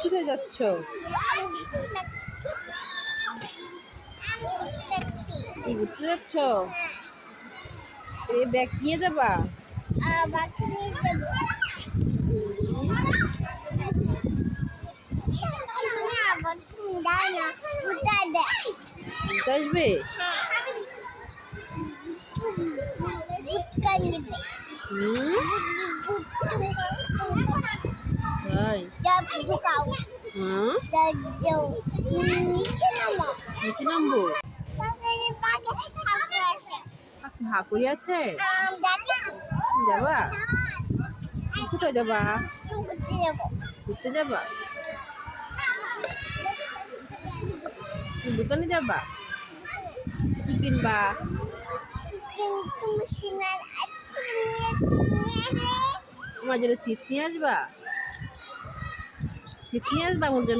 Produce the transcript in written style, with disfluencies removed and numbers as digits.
কোথায় যাচ্ছ? এই ঘুরতে যাচ্ছ? এই ব্যাগ নিয়ে যাবা? ঘুরতে আসবে? তাই? হ্যাঁ, নিচে নামবো? হাঁকুড়ি আছে? যাবা? কোথায় যাবা? ঘুরতে যাবা? দোকানে যাবা? কি কিনবা? আমার জন্য চিপস নিয়ে আসবা? চিপস নিয়ে আসবা আমার জন্য?